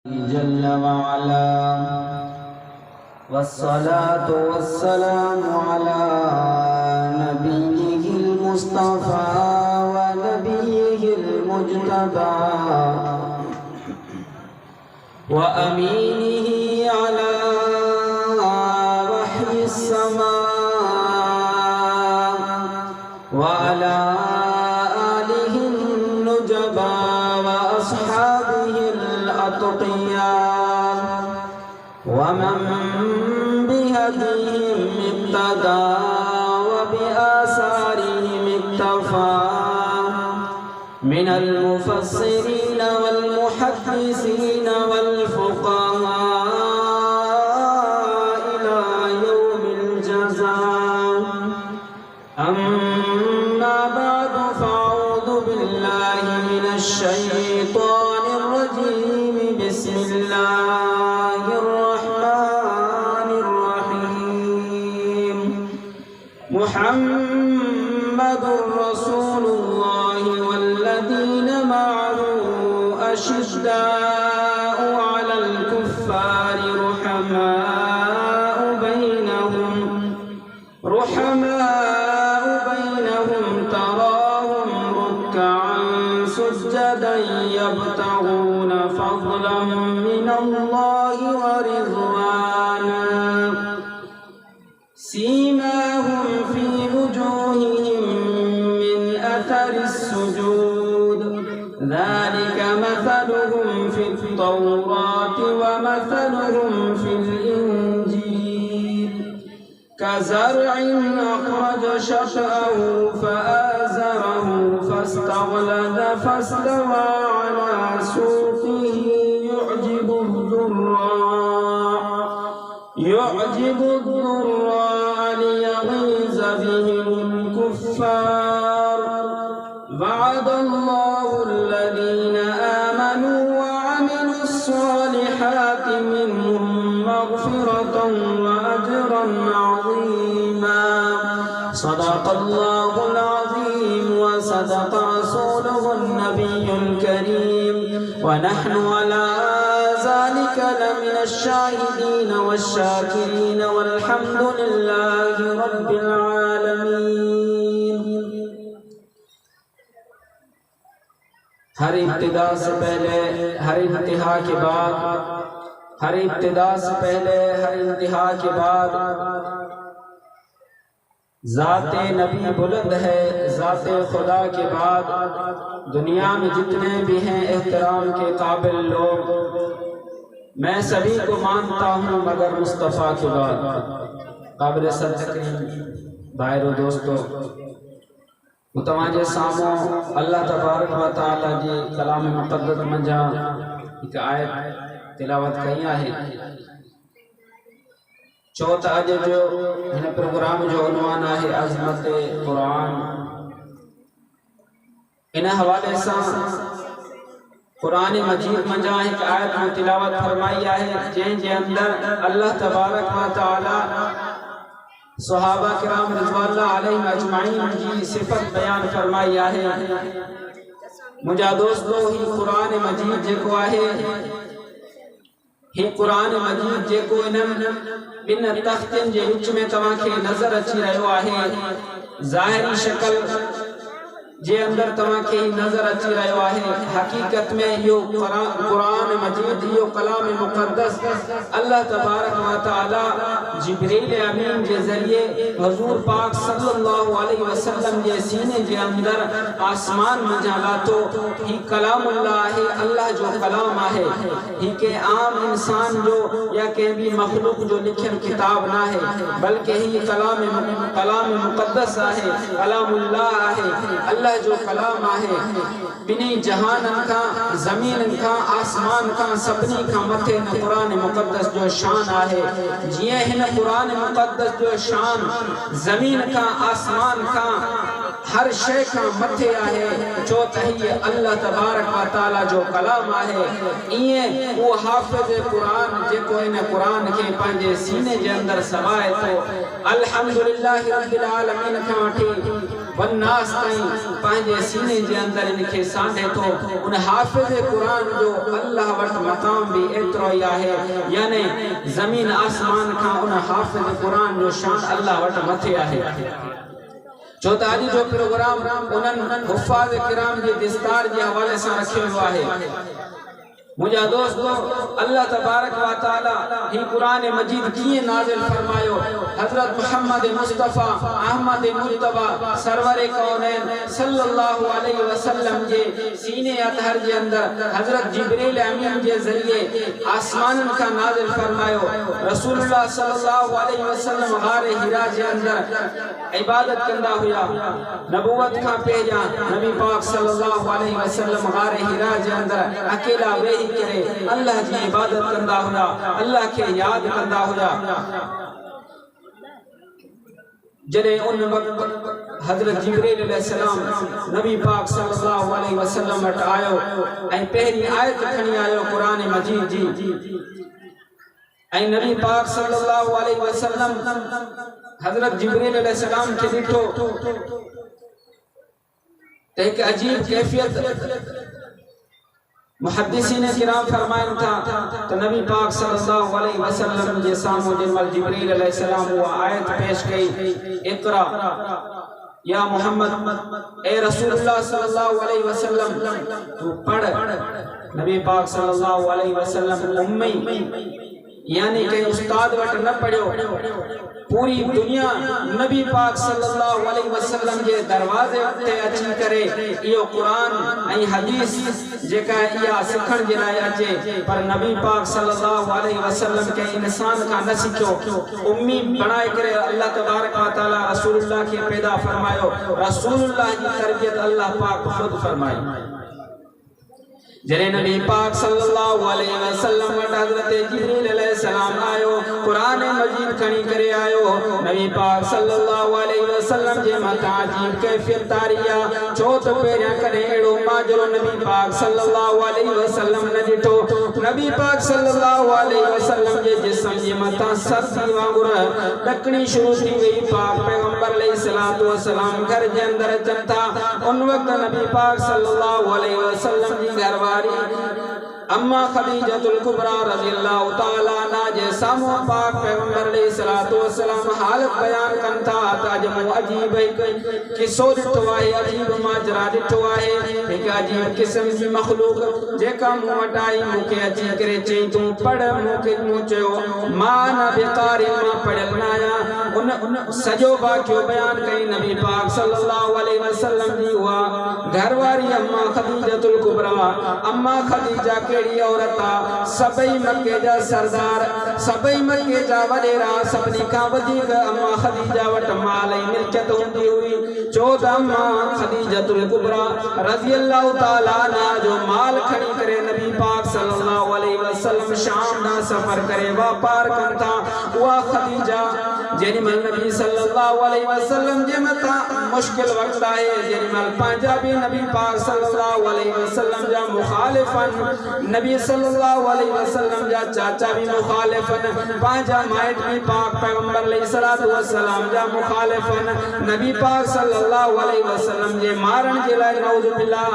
जल्ल वअला वस्सलातु वस्सलामु अला नबिय्यिल मुस्तफा व नबिय्यिल मुज्तबा व अमीनिही अला वह्यिस समा व अला आलिहिन नुजबा व अस्हाबिहिल अतqiया वमन बिहदीहिम इक्तदा व बिआसारिहिम इक्तफा मिनल मुफस्सिरीन वल मुहद्दिसीन वल फुक़हा इला यौमिल जज़ा। अम्मा बअदु फ़अऊज़ु बिल्लाहि मिनश शैतानिर रजीम। बिस्मिल्लाहिर रहमानिर रहीम। मुहम्मदुर रसूलुल्लाहि वल्लज़ीना मअहु अशिद्दाउ अलल कुफ़्फ़ारि रुहमाउ बैनहुम तराहुम रुक्कअन सुज्जदन यब्तगून फ़ज़लन मिनल्लाहि व रिज़वाना सीमाहुम फ़ी वुजूहिहिम मिन अथरिस सुजूद ज़ालिका मथलुहुम फ़ित तौराति व मथलुहुम फ़िल इंजील कज़रअइन अख़रज शतअहु फ़आज़रहु फ़ास्तग़लज़ फ़ास्तवى अला सूक़िही युዕजिबु ज़ुर्राअ लियग़ीज़ बिहिमुल कुफ़्फ़ार। वअदल्लाहु الذीना आमनू व अमिलुस सालिहाति मिनहुम मग़फ़िरतन व अजरन अज़ीमा। सदक़ल्लाहुल अज़ीम व सदक़ रसूलुहुन नबियुल करीम व नहनु अला ज़ालिका लमिनश शाहिदीन वश्शाकिरीन वल्हम्दुलिल्लाहि रब्बिल आलमीन। हर इब्तिदा से पहले, हर इंतहा के बाद, हर इब्तिदा से पहले, हर इंतहा के बाद ज़ाते नबी बुलंद है। ज़ाते खुदा के बाद दुनिया में जितने भी हैं एहतराम के काबिल लोग, मैं सभी को मानता हूँ मगर मुस्तफ़ा के बाद। काबिल सदक़ीन भाइयों दोस्तों, तव्हांजे साम्हूं अल्लाह तबारक व तआला जी कलाम मुक़द्दस मंझा हिकु आयत तिलावत कई आहे। चो त अॼु जो हिन प्रोग्राम जो उन्वान आहे अज़मत क़ुरान। इन हवाले सां क़ुरान मजीद मंझा हिकु आयत में तिलावत फरमाई आहे जंहिंजे अंदरि अल्लाह तबारक व तआला सहाबा किराम रिज़वानुल्लाह अलैहिम अजमाइन जी सिफ़त बयान फरमाई आहे। मुंहिंजा दोस्तो, ही क़ुरान मजीद जेको आहे, ही क़ुरान मजीद जेको इन्हनि ॿिनि तख़्तनि जे विच में तव्हांखे नज़र अची रहियो आहे, ज़ाहिरी शक्ल जे अंदर तव्हांखे नज़र अची रहियो आहे, हक़ीक़त में इहो क़ुरान मजीद, इहो कलाम मुक़द्दस अल्लाह तबारक व तआला जिब्रील अमीन जे ज़रिए हुज़ूर पाक सल्लल्लाहु अलैहि वसल्लम जे सीने जे अंदर आसमान मंझां लातो। ही कलामुल्लाह आहे, अल्लाह जो कलाम आहे। ही के आम इंसान जो या कंहिं बि मखलूक जो लिखियल किताब न आहे, बल्कि ही कलाम मुक़द्दस आहे, कलामुल्लाह आहे, अल्लाह जो कलाम आहे। बिनी जहानन का, ज़मीन का, आसमान का, सभिनी खां मथे हिन क़ुरान मुक़द्दस जो शान आहे। जीअं हिन क़ुरान मुक़द्दस जो शान ज़मीन का, आसमान का, हर शय खां मथे आहे, छो त हीअ अल्लाह तबारक व तआला जो कलाम आहे। ईअं उहो हाफ़िज़ क़ुरान जेको हिन क़ुरान खे पंहिंजे सीने जे अंदरि समाए थो, अल्हम्दुलिल्लाहि रब्बिल आलमीन खां वठी वन्नास ताईं पंहिंजे सीने जे अंदर इनखे सांढे थो। उन हाफ़िज़ क़ुरान जो अल्लाह वटि मक़ाम भी एतिरो ई आहे, यानी ज़मीन आसमान खां उन हाफ़िज़ क़ुरान जो शान अल्लाह वटि मथे आहे। जो त अॼु जो प्रोग्राम उन्हनि हुफ़ाज़ किराम जे दिस्तार जे हवाले सां रखियो वियो आहे। मुझा दोस्तों, अल्लाह तबारक व तआला ही कुरान मजीद कीअं नाज़िल फरमायो। हज़रत मुहम्मद मुस्तफ़ा अहमद मुज्तबा सरवर कौनैन सल्लल्लाहु अलैहि वसल्लम जे सीने अतहर जे अंदर हज़रत जिब्रील अमीन जे ज़रिए आसमानन का नाज़िल फरमायो। रसूलुल्लाह सल्लल्लाहु अलैहि वसल्लम गारे हिरा जे अंदर इबादत कंदा हुया। नबूवत का पहिरियां नबी पाक सल्लल्लाहु अलैहि वसल्लम गारे हिरा जे अंदर अकेला वेही करे अल्लाह जी इबादत कंदा हुया, अल्लाह के याद कंदा हुया। जॾहिं उन वक़्त हज़रत जिब्रील अलैहिस्सलाम नबी पाक सल्लल्लाहु अलैहि वसल्लम वटि आयो ऐं पहिरीं आयत खणी आयो क़ुरान मजीद जी। ऐं नबी पाक सल्लल्लाहु अलैहि वसल्लम हज़रत जिब्रील अलैहिस्सलाम खे ॾिठो त हिकु अजीब कैफियत मुहद्दिसीन किराम फरमाइन था तो नबी पाक सल्लल्लाहु अलैहि वसल्लम जे सामने जमल जिब्रील अलैहिस्सलाम वो आयत पेश कई, इक़रा या मोहम्मद, ए रसूलुल्लाह सल्लल्लाहु अलैहि वसल्लम तू पढ़। नबी पाक सल्लल्लाहु अलैहि वसल्लम उम्मी यानी के उस्ताद वट न पढ़ियो। पूरी दुनिया नबी पाक सल्लल्लाहु अलैहि वसल्लम जे दरवाजे ते अची करे इहो कुरान ऐं हदीस जेका इहा सिखण जे लाइ अचे, पर नबी पाक सल्लल्लाहु अलैहि वसल्लम के इंसान का न सिखियो। उम्मी बनाए करे अल्लाह तबारक व तआला रसूलुल्लाह के पैदा फरमायो। रसूलुल्लाह की तरबियत अल्लाह पाक खुद फरमाई। जरे नबी पाक सल्लल्लाहु अलैहि वसल्लम वट हज़रत जिब्रील अलैहिस्सलाम आयो, कुरान मजीद खणी करे आयो। नबी पाक सल्लल्लाहु अलैहि वसल्लम जे मथा अजीब कैफियत तारिया। छो त पहिरियां कॾहिं अहिड़ो माजरो नबी पाक सल्लल्लाहु अलैहि वसल्लम न ॾिठो। नबी पाक सल्लल्लाहु अलैहि वसल्लम जे जिस्म जे मथा सर्दी वांगुर ॾकणी शुरू थी वई। पाक पैगंबर अलैहिस्सलातु वस्सलाम घर जे अंदर अचनि था। उन वक़्त नबी पाक सल्लल्लाहु अलैहि वसल्लम जी घरवारी अम्मा खदीजतुल कुबरा रज़ियल्लाहु ताला अन्हा जे साम्हूं पाक पैगंबर अलैहिस्सलातु वस्सलाम हालत बयान कनि था त अॼु मूं अजीब हिकु किस्सो ॾिठो आहे, अजीब माजरा ॾिठो आहे। हिकु अजीब क़िस्म जी मख़लूक जेका मूं वटि आई मूंखे अची करे चई तूं पढ़। मूं चयो मां न बेकारी, मां पढ़ियल न आहियां। उन सॼो वाक़ियो बयान कई नबी पाक सल्लल्लाहु अलैहि वसल्लम जी उहा घरवारी अम्मा खदीजतुल कुबरा। अम्मा खदीजा केड़ी औरत आ, सबई मक्के जा सरदार, सबई मक्के जा वडेरा, सभनी खां वधीक अम्मा खदीजा वट माल ऐं मिल्कियत हूंदी हुई। चौथ अम्मा खदीजतुल कुबरा रज़ियल्लाहु ताला अन्हा जो माल खणी करे नबी पाक सल्लल्लाहु अलैहि वसल्लम शाम दा सफर करे वापार कनि था। उहा खदीजा जेॾीमहिल नबी सल्लल्लाहु अलैहि वसल्लम जे मथां मुश्किल वक़्तु आहे, जेॾीमहिल पंहिंजा बि नबी पाक सल्लल्लाहु अलैहि वसल्लम जा मुखालिफ़न, नबी सल्लल्लाहु अलैहि वसल्लम जा चाचा भी मुखालिफ़न, पंहिंजा माइट भी पाक पैगंबर अलैहिस्सलातु वस्सलाम जा मुखालिफ़न, नबी पाक सल्लल्लाहु अलैहि वसल्लम जे मारण जे लाइ नऊज़ बिल्लाह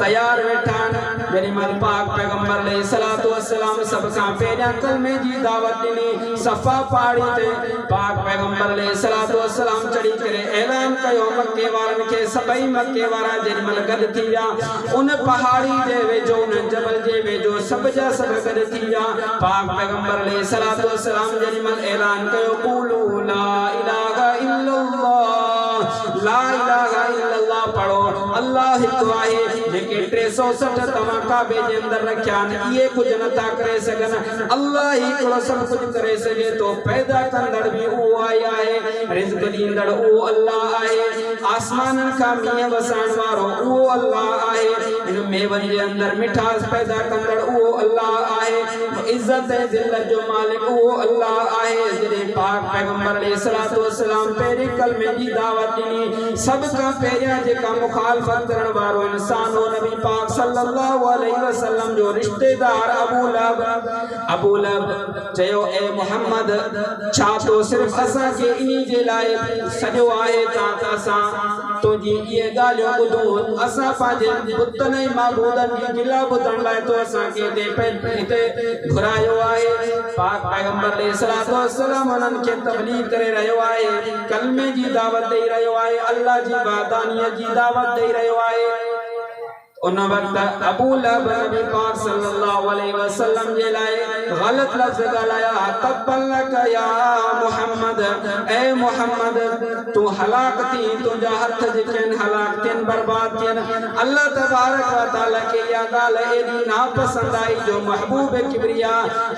तैयार वेठा आहिनि। जेॾीमहिल पाक पैगंबर अलैहिस्सलातु वस्सलाम सभ खां पहिरियां कलमे जी दावत ॾिनी। सफ़ा पहाड़ी ते पाक पैगंबर अलैहिस्सलातु वस्सलाम चढ़ी करे ऐलान कयो मक्के वारनि खे। सभई मक्के वारा जेॾीमहिल गॾु थी विया उन पहाड़ी जे वेझो, उन जबल जे वेझो सभ जा सभ गॾु थी विया। पाक पैगंबर अलैहिस्सलातु वस्सलाम जेॾीमहिल ऐलान कयो क़ूलू ला इलाहा इल्लल्लाह, ला इलाहा इल्लल्लाह पढ़ो, अल्लाह हिकु आहे। जेके 360 तव्हां काबे जे अंदर रखिया आहिनि इहे कुझु नथा करे सघनि। अल्लाह ही हिकिड़ो सभु कुझु करे सघे थो। पैदा कंदड़ भी उहो आहे, रिज़्क़ ॾींदड़ उहो अल्लाह आहे, आसमाननि खां मींहुं वसाइण वारो उहो अल्लाह आहे, इन मेवनि जे अंदर मिठास पैदा कंदड़ उहो अल्लाह आहे, इज़्ज़त ऐं ज़िल्लत जो मालिक उहो अल्लाह आहे। जॾहिं पाक पैगंबर अलैहिस्सलातु वस्सलाम पहिरीं कलमे जी दावत ॾिनी, सभ खां पहिरियां जेका मुखालफ़त करण वारो इंसान हो नबी पाक सल्लल्लाहु अलैहि वसल्लम जो रिश्तेदार अबू लहब। अबू लहब चयो ए मोहम्मद छा तो सिर्फ असा के इनी जे लाए सजो आहे तात असा तो जी ये गालियो बुधो असा पाजे बुतन ऐं माबूदन जी गिला बुधन लाए तो असा के दे पे इते घुरायो आहे पाक पैगंबर अलैहिस्सलातु वस्सलाम उनन के तबलीग करे रहियो आहे कलमे जी दावत दे रहियो आहे अल्लाह जी वादानियत जी दावत दे रहियो आहे उन वक्त अबू लहब नबी पाक सल्लल्लाहु अलैहि वसल्लम जे लाए गलत लफ्ज गालाया तब्बलक या मोहम्मद ए मोहम्मद तू हलाक थी तुझा हथ जिन हलाक थियन बर्बाद थियन अल्लाह तबारक व तआला के या गाल एडी नापसंद आई जो महबूब किबरिया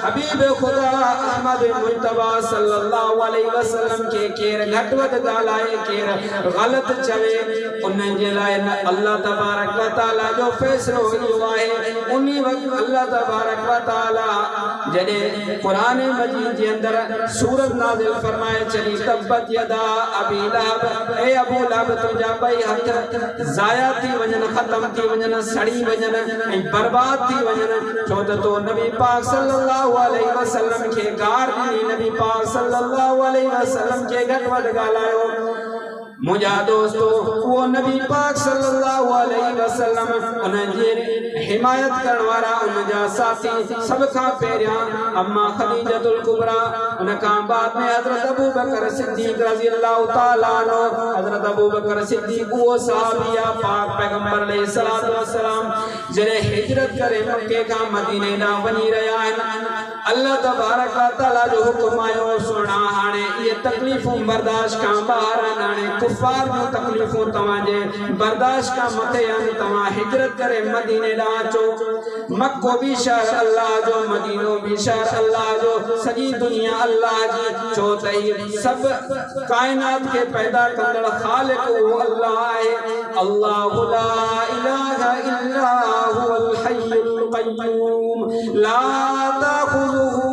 हबीब खुदा अहमद मुज्तबा सल्लल्लाहु अलैहि वसल्लम के केर घटवत गालाए केर गलत चवे उन जे लाए अल्लाह तबारक व तआला जो फैसलो हुआ है उन्हीं वक्त अल्लाह तबारक व तआला जदे कुरान मजीद के अंदर सूरत नाज़िल फरमाए चली तब्बत यदा अबी लहब ए अबू लहब तुझा बई हथ जाया थी वजन खत्म थी वजन सड़ी वजन बर्बाद थी वजन छो तो नबी पाक सल्लल्लाहु अलैहि वसल्लम के गार दी नबी पाक सल्लल्लाहु अलैहि वसल्लम के घटवट गालायो मुझा दोस्तों वो नबी पाक सल्लल्लाहु अलैहि वसल्लम उन जे हिमायत करने वाला उन जा साथी सब का पेरिया अम्मा खदीजतुल कुबरा उन का बाद में हजरत अबू बकर सिद्दीक रजी अल्लाह तआला अन्हु हजरत अबू बकर सिद्दीक वो सहाबिया पाक पैगंबर अलैहिस्सलातु वस्सलाम जरे हिजरत करे मक्के का मदीने ना वनी रहा है अल्लाह तबारक व तआला जो हुक्म आयो सुना हाने ये तकलीफों बर्दाश्त का बाहर आने कुफार जो तकलीफों तवाजे बर्दाश्त का मथे यानी तवा हिजरत करे मदीने लाचो मक्को भी शहर अल्लाह जो मदीनो भी शहर अल्लाह जो सजी दुनिया अल्लाह जी जो तई सब कायनात के पैदा करने खालिक वो अल्लाह है अल्लाह ला इलाहा इल्ला हुवल हय्युल क़य्यूम ला ताखुज़ुहु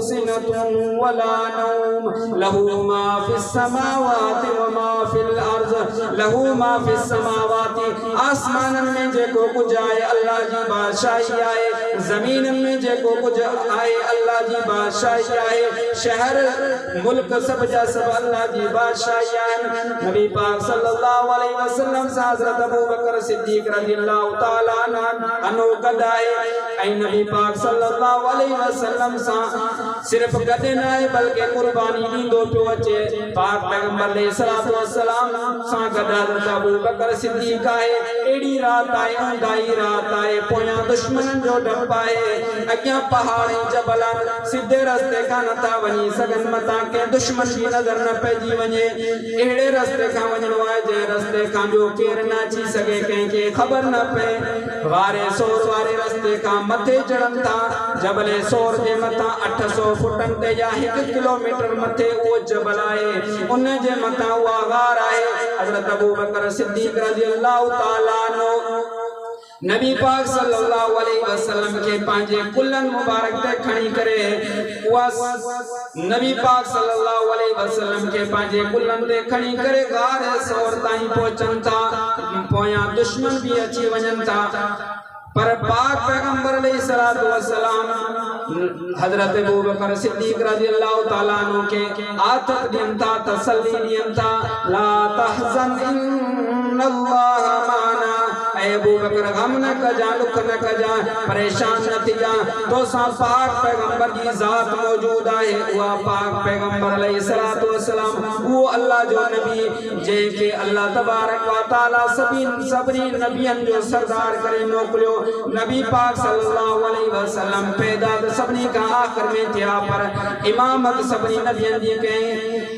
सिनतुन वला नौम लहू मा फिस समावाति व मा फिल अर्ज़ लहू मा फिस समावाति आसमानन में जेको कुछ आए अल्लाह जी बादशाही आए जमीन में जेको कुछ आए अल्लाह जी बादशाही आए शहर मुल्क सब जा सब अल्लाह जी बादशाही आए नबी पाक सल्लल्लाहु अलैहि वसल्लम से हजरत अबू बकर सिद्दीक रज़ियल्लाहु तआला अन्हु गदाए ऐ नबी पाक सल्लल्लाहु अलैहि वसल्लम सा सिर्फ गदे ना है बल्कि कुर्बानी दींदो पियो अचे पाक पैगंबर अलैहिस्सलातु वस्सलाम सा गदा हजरत अबू बकर सिद्दीक आए एड़ी रात आए उंदाई रात आए पोया दुश्मनन जो डप आए अग्या पहाड़ जबल सीधे रास्ते का नथा वनी सगन मता के दुश्मन की नजर न पेजी वने एड़े रास्ते का वजनो आए जे रास्ते का जो केर ना ची सके के खबर न पे वारे सोर वारे रास्ते का मथे चढ़न था जबले सोर जे मथा 800 फुटन ते या 1 किलोमीटर मथे वो जबल आए उन जे मथा वो गार आए हजरत अबू बकर सिद्दीक रज़ियल्लाहु तआला अन्हु नबी पाक सल्लल्लाहु अलैहि वसल्लम के पांजे कुल्लन मुबारक ते खणी करे नबी पाक सल्लल्लाहु अलैहि वसल्लम के पांजे कुल्लन ते खणी करे गार सोर ताई पहुंचन था पोया दुश्मन भी अची वजन था पर पाक पैगंबर अलैहिस्सलातु वस्सलाम हजरत अबू बकर सिद्दीक रज़ियल्लाहु तआला अन्हु के आतत दियन था तसल्ली दियन था ला तहज़न इन्नल्लाह माना ऐ अबू बकर गम न कजा दुख न कजा परेशान न थी जा तो सा पाक पैगंबर की जात मौजूद है हुआ पाक पैगंबर अलैहिस्सलातु वस्सलाम वो अल्लाह जो नबी जे के अल्लाह तबारक व तआला सभी नबियन जो सरदार करे मोकलियो नबी पाक सल्लल्लाहु अलैहि वसल्लम पैदा सबनी का आखिर में थिया पर इमामत सबनी नबियन जी के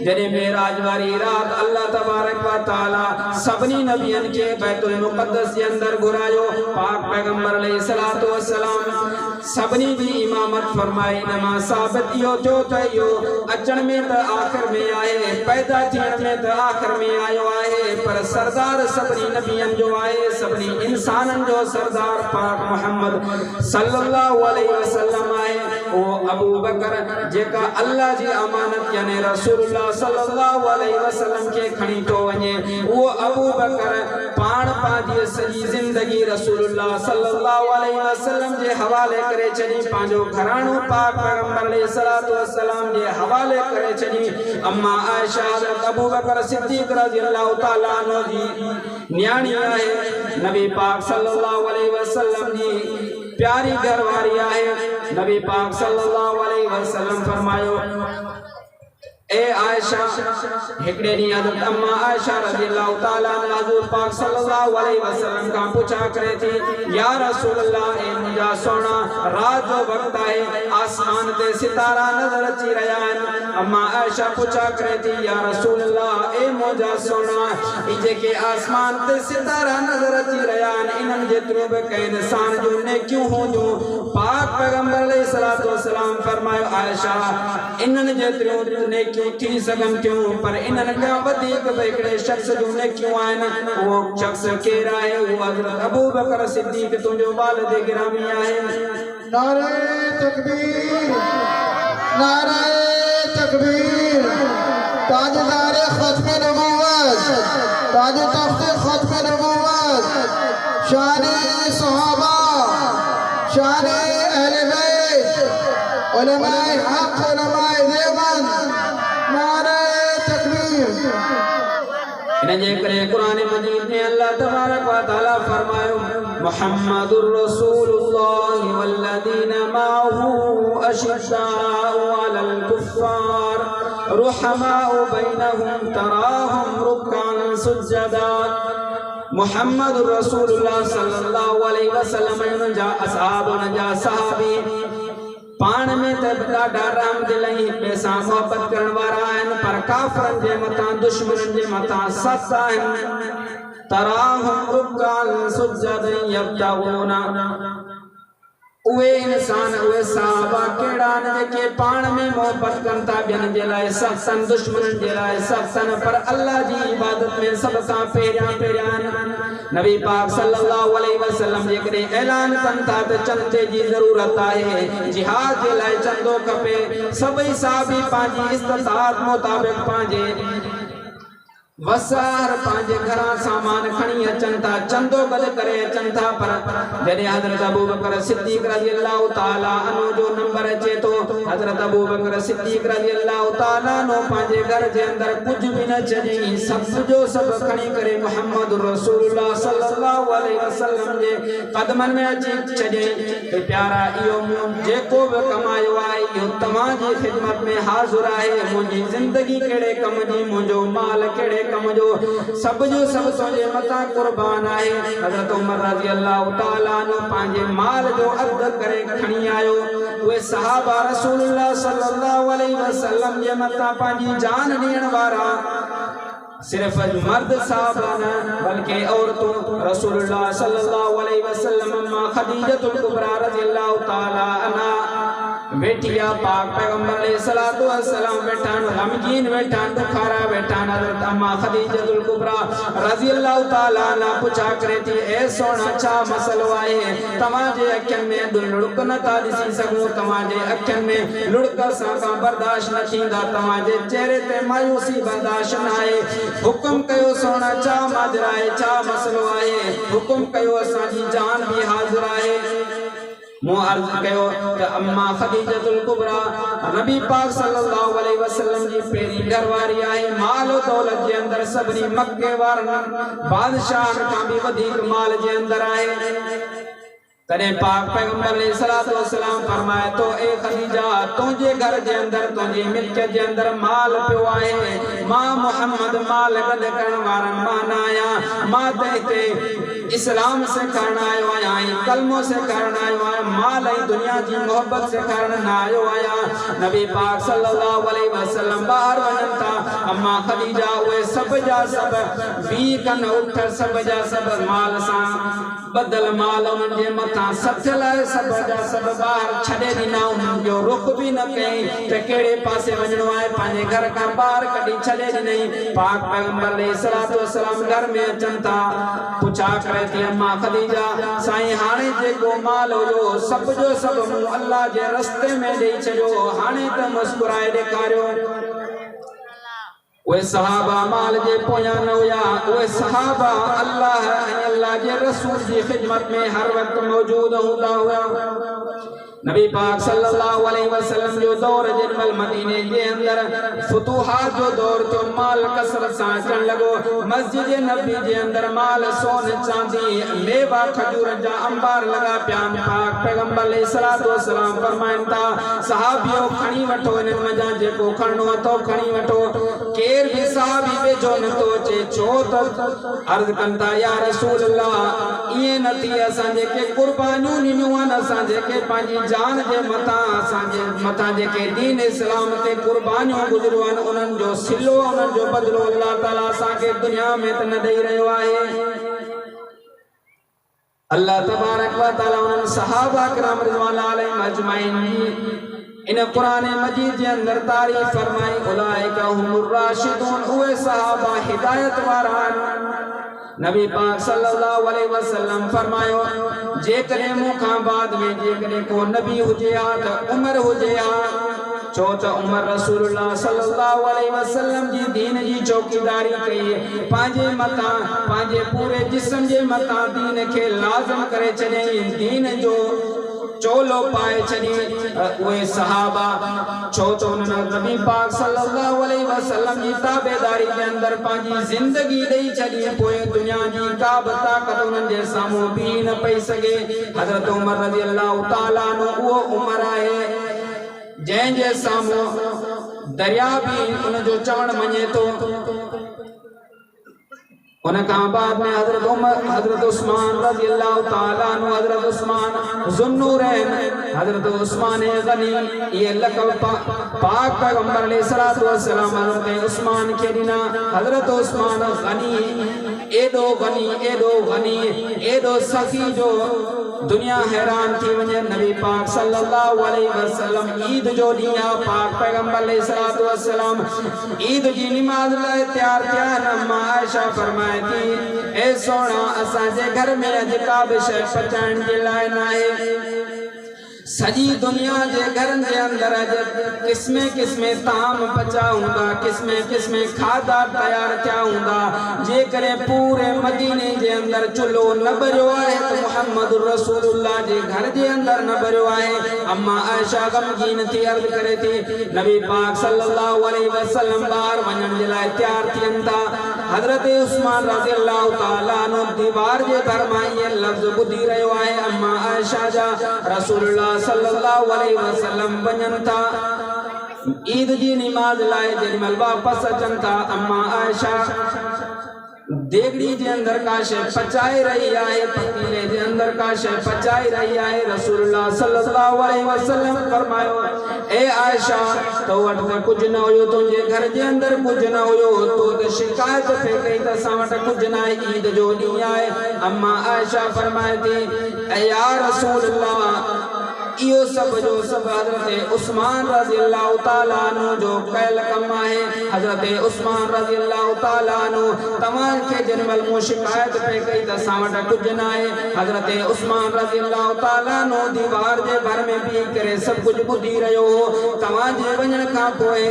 जरे मेराज वारी रात अल्लाह तबारक व तआला सबनी नबियन के बैतुल मुक़द्दस के अंदर घुरायो पाक पैगंबर अलैहिस्सलातु वस्सलाम सबनी जी इमामत फरमाई नमाज साबित यो जो तयो अचन में त आखिर में आए पैदा थियण में त आखिर में आयो आए पर सरदार सबनी नबियन जो आए सबनी इंसानन जो सरदार पाक मोहम्मद सल्लल्लाहु अलैहि वसल्लम आए ओ अबू बकर जेका अल्लाह जी अमानत यानी रसूलुल्लाह सल्लल्लाहु अलैहि वसल्लम के खणी तो वने वो अबू बकर पाण पाजी सजी जिंदगी रसूलुल्लाह सल्लल्लाहु अलैहि वसल्लम जे हवाले करे छनी पांजो घराणो पाक पैगंबर अलैहिस्सलातु वस्सलाम जे हवाले करे छनी अम्मा आयशा हज़रत अबू बकर सिद्दीक़ रज़ियल्लाहु ताला अन्हु जी न्याणी आहे नबी पाक सल्लल्लाहु अलैहि वसल्लम जी प्यारी घरवारी आहे नबी पाक सल्लल्लाहु अलैहि वसल्लम फरमायो ए आयशा हिकड़े डी हज़रत अम्मा आयशा रज़ियल्लाहु ताला अन्हा हुज़ूर पाक सल्लल्लाहु अलैहि वसल्लम का पूछा करे थी या रसूल अल्लाह ए मुझा सोना रात जो वक्त है आसमान ते सितारा नजर अची रहा है अम्मा आयशा पूछा करे थी या रसूल अल्लाह ए मुझा सोना ई जेके आसमान ते सितारा नजर अची रहा है इनन जेतरो बे के इंसान जो ने क्यों हो जो पाक पैगंबर अलैहिस्सलातु वस्सलाम फरमायो आयशा इनन जेतरो ने क्यों थी सगम क्यों पर इनन का वधिक बेकड़े शख्स जो ने क्यों आन वो शख्स केरा है वो हज़रत अबू बकर सिद्दीक तुझो वालिद गिरामी आहे नारे तकबीर ताजदार खत्म नबूवत ताज तख्त खत्म नबूवत शान सहाबा शान अहले बैत उलमाए हक उलमाए देवबंद नारे तकबीर इनजे करे कुरान मजीद में अल्लाह तबारक व तआला फरमायो मुहम्मदुर रसूलुल्लाह वल्लदीना माअहू अशिद्दाउ अलल कुफ्फार रुहमाउ बैनहुम तराहुम रुक्कान सुज्जदा मुहम्मदुर रसूलुल्लाह सल्लल्लाहु अलैहि वसल्लम उनजा असहाब उनजा सहाबी पाण में त ॾाढा राम दिलई पैसा मोहब्बत करण वारा आहिनि पर काफ़रनि जे मथां दुश्मननि जे मथां सख़्त आहिनि तराहुम रुक्कान सुज्जदन यब्तगून उहे इंसान उहे सहाबा केड़ा न जेके पाण में मोहब्बत कन था ॿियनि जे लाइ सख़्तन दुश्मननि जे लाइ सख़्तन पर अल्लाह जी इबादत में सब खां पहिरियां नबी पाक सल्लल्लाहु अलैहि वसल्लम जेकॾहिं ऐलान कनि था त चंदे जी ज़रूरत आहे जिहाद जे लाइ चंदो खपे सभई साहबी पंहिंजी इस्तिताअत मुताबिक़ पंहिंजे वसार पांजे घरा सामान खणी अचन था चंदो गद करे अचन था पर जॾहिं हज़रत अबू बकर सिद्दीक़ रज़ियल्लाहु ताला अन्हु जो नंबर अचे तो हज़रत अबू बकर सिद्दीक़ रज़ियल्लाहु ताला नो पांजे घर जे अंदर कुछ भी न चई सब जो सब खणी करे मुहम्मद रसूलुल्लाह सल्लल्लाहु अलैहि वसल्लम जे कदमन में अची छॾे कि प्यारा इहो जेको बि कमायो आहे इहो तव्हां जी ख़िदमत में हाज़िर आहे मुंहिंजी ज़िंदगी कहिड़े कम जी मुंहिंजो माल कहिड़े कम जो सब तुझे मथा कुर्बान आहे हज़रत उमर रज़ियल्लाहु ताला अन्हु पंहिंजे माल जो अद करे खणी आयो उहे सहाबा रसूलुल्लाह सल्लल्लाहु अलैहि वसल्लम जे मथा पंहिंजी जान ॾियण वारा सिर्फ मर्द साहबा न बल्कि औरतों रसूलुल्लाह सल्लल्लाहु अलैहि वसल्लम अम्मा खदीजतुल कुबरा रज़ियल्लाहु ताला अन्हा बेटिया पाक पैगंबर अलैहिस्सलातु वस्सलाम बैठान गमगीन बैठान दुखारा बैठान हज़रत अम्मा खदीजतुल कुबरा रज़ियल्लाहु ताला अन्हा पूछा करे थी ए सोना छा मसलो आहे तव्हां जे अखियुनि में लुड़क न था ॾिसी सघूं तव्हां जे अखियुनि में लुड़क सां का बर्दाश्त न थींदा तव्हां जे चेहरे ते मायूसी बर्दाश्त न आहे हुकुम कयो सोना छा माजरा आहे छा मसलो आहे हुकुम कयो असांजी जान भी हाज़िर आहे मो अर्ज कयो त अम्मा खदीजतुल कुबरा नबी पाक सल्लल्लाहु अलैहि वसल्लम जी पहिरीं घरवारी आहे माल दौलत जे अंदर सभिनी मक्के वारनि बादशाहनि खां बि वधीक माल जे अंदर आहे तॾहिं पाक पैगंबर अलैहिस्सलातु वस्सलाम फरमाए तो ए खदीजा तुंहिंजे घर जे अंदर तुंहिंजी मिल्कियत जे अंदर माल पियो आहे मां मोहम्मद माल गॾु करण वारनि मां न आहियां मां त हिते इस्लाम सेखारण आयो आहियां कलमो सेखारण आयो आहियां माल ऐं दुनिया जी मोहब्बत सेखारण न आयो आहियां नबी पाक सल्लल्लाहु अलैहि वसल्लम ॿाहिरि वञनि था अम्मा खदीजा उहे सभ जा सभ वी कन उठ सभ जा सभ माल सां बदल माल उन जे मथा सथल सब जा सब बाहर छड़े दिना उन जो रुख भी न कई त केड़े पासे वणो है पाने घर का बाहर कडी छड़े नहीं पाक पैगंबर अलैहिस्सलातु वस्सलाम घर में अचन था पूछा करे थी अम्मा खदीजा साईं हाने जे को माल हो सब जो सब अल्लाह जे रास्ते में दे छयो हाने त मुस्कुराए ॾेखारियो वे सहाबा माल जे पोया न हुया वे सहाबा अल्लाह के रसूल की खिदमत में हर वक्त मौजूद होता हुआ नबी पाक सल्लल्लाहु अलैहि वसल्लम जो दौर जिनमल मदीने के अंदर फुतूहात जो दौर तो माल कसरत से अचण लगो मस्जिद नबी के अंदर माल सोन चांदी मेवा खजूर जा अंबार लगा प्यान पाक पैगंबर अलैहिस्सलातु वस्सलाम फरमाइन था सहाबियो खणी वठो इनन मजा जे को खणनो तो खणी वठो केर भी सहाबी बेजो न तो चे छो त अर्ज कंता या रसूल अल्लाह ये नथी असा जे के कुर्बानियों निनो न असा जे के पाजी जान जे मता जे के दीन इस्लाम ते कुर्बानियों गुजरवान उनन जो सिलो उनन जो बदलो अल्लाह ताला सा के दुनिया में त न दई रयो आहे अल्लाह तबारक व तआला उन सहाबा किराम रिज़वान अलैहिम अजमाइन इन कुरान मजीद के अंदर तारीफ फरमाई उलाइका हुमुर राशिदून उवे सहाबा हिदायत वारान नबी पाक सल्लल्लाहु अलैहि वसल्लम फरमायो जे करे मुखा बाद में जे करे को नबी हुजे आ त उमर हुजे आ छो त उमर रसूलुल्लाह सल्लल्लाहु अलैहि वसल्लम जी दीन जी चौकीदारी कई पांजे मता पांजे पूरे जिस्म जे मता दीन के लाज़िम करे छने दीन जो चोलो पाए छनी वे सहाबा छो तो नबी पाक सल्लल्लाहु अलैहि वसल्लम जी ताबेदारी के अंदर पांजी जिंदगी दई छनी पोए दुनिया जी का ताकत उन जे सामू भी न पई सके हजरत उमर रजी अल्लाह ताला नो वो उमर है जैं जे सामू दरिया भी उन जो चवण मने तो उनका बाद में हजरत उमर हजरत उस्मान रज़ी अल्लाह ताला अन्हु हजरत उस्मान ज़ुन्नूरैन हजरत उस्मान गनी ये लक़ब पाक पैगंबर अलैहिस्सलातु वस्सलाम हजरत उस्मान के दिना हजरत उस्मान गनी एडो सखी जो दुनिया हैरान थी वने नबी पाक सल्लल्लाहु अलैहि वसल्लम ईद जो दिया पाक पैगंबर अलैहिस्सलातु वस्सलाम ईद की नमाज लाए तैयार थिया अम्मा आयशा फरमाए थी ए सोना असा जे घर में अज का भी शय पचाइण जे लाए ना है सजी दुनिया जे घर के अंदर अज किस्मे किस्मे ताम पचा हुंदा किस्मे किस्मे खादा तैयार थिया हुंदा जे करे पूरे मदीने जे अंदर चुलो न भरियो है तो मुहम्मद रसूलुल्लाह जे घर जे अंदर न भरियो है अम्मा आयशा गमगीन थी अर्ज करे थी नबी पाक सल्लल्लाहु अलैहि वसल्लम बाहर वणन जे लाए तैयार थियन था हजरत उस्मान रज़ी अल्लाह ताला नो दीवार जे फरमाई ये लफ्ज बुधी रयो है अम्मा आयशा जा रसूलुल्लाह सल्लल्लाहु अलैहि वसल्लम वणन था ईद जी नमाज लाए जेमल वापस अचन था अम्मा आयशा देगड़ी के अंदर का शय पचाई रही है पतीले के अंदर का शय पचाई रही है रसूलुल्लाह सल्लल्लाहु अलैहि वसल्लम फरमायो ए आयशा तो वट में कुछ न होयो तुझे घर के अंदर कुछ न होयो तो शिकायत पे कई त सावट कुछ न ईद जो दी आए अम्मा आयशा फरमाए थी ए या रसूलुल्लाह इयो सब जो सब हजरत उस्मान रज़ी अल्लाह ताला अन्हु जो कैल कम है हजरत उस्मान रज़ी अल्लाह ताला अन्हु तमाम के जन्मल मु शिकायत पे कई त सावट कुछ न है हजरत उस्मान रज़ी अल्लाह ताला अन्हु दीवार जे भर में भी करे सब कुछ बुधी रयो तमाम जे वणन का पोए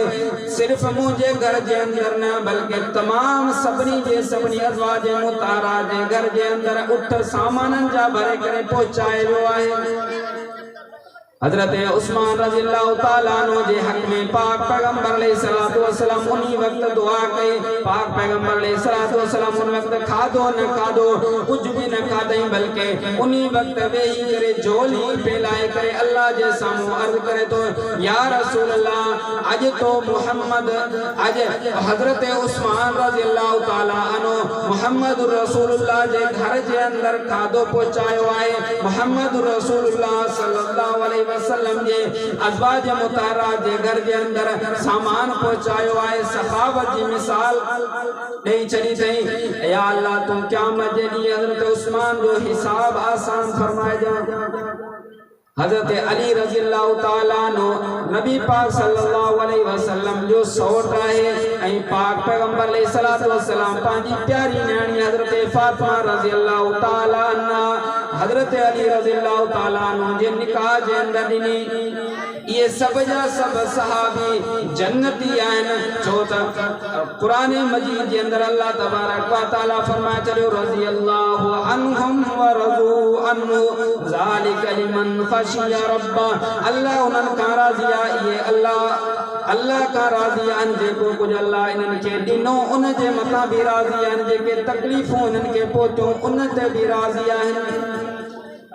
सिर्फ मुझे घर जे अंदर न बल्कि तमाम सबनी जे सबनी अज़वाज मुतारा जे घर जे अंदर उठ सामानन जा भरे करे पहुंचाए जो है हजरत उस्मान रज़ी अल्लाह ताला अन्हु जे हक में पाक पैगंबर अलैहिस्सलातु वस्सलाम उन्हीं वक्त दुआ कई पाक पैगंबर अलैहिस्सलातु वस्सलाम उन वक्त खादो न खादो कुछ भी न खादई बल्कि उन्हीं वक्त वेही करे झोली फैलाए करे अल्लाह जे सामू अर्ज करे तो या रसूल अल्लाह आज तो मोहम्मद आज हजरत उस्मान रज़ी अल्लाह ताला अन्हु मोहम्मद रसूलुल्लाह जे घर जे अंदर खादो पहुंचायो है मोहम्मद रसूलुल्लाह सल्लल्लाहु अलैहि वसल्लम जे अज़वाज मुताहरा जे घर जे अंदर सामान पहुंचायो आहे सखावत जी मिसाल ॾेई छॾी अथई। या अल्लाह तूं क़यामत जे ॾींहुं हज़रत उस्मान जो हिसाब आसान फरमाइजां। हज़रत अली रज़ी अल्लाह ताला अन्हु नबी पाक सल्लल्लाहु अलैहि वसल्लम जो सौट आहे ऐं पाक पैगंबर अलैहिस्सलातु वस्सलाम पंहिंजी प्यारी न्याणी हज़रत फातिमा रज़ी अल्लाह ताला अन्हा हज़रत अली रज़ी अल्लाह ताला अन्हु जे निकाह जे अंदर ॾिनी। ये सब जा सब सहाबी जन्नती आहिनि छो त कुरान मजीद जे अंदर अल्लाह तबारक व तआला फरमाए छॾियो रज़ी अल्लाहु अन्हुम व रज़ू अन्हु ज़ालिका लिमन ख़शिया रब्बा। अल्लाह उन्हनि खां राज़ी आहे, ये अल्लाह खां राज़ी आहिनि जेको कुझु अल्लाह इन्हनि खे ॾिनो उन जे मथां बि राज़ी आहिनि, जेके तकलीफ़ूं इन्हनि खे पहुतियूं उन ते बि राज़ी आहिनि।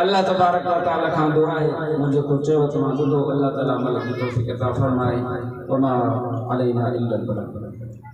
अल्लाह तबारक व तआला खां दुआ आहे मुझे को चयो तमाम ॿुधो अल्लाह ताला अमल जी तौफ़ीक़ अता फरमाए। वमा अलैना इल्लल बलाग।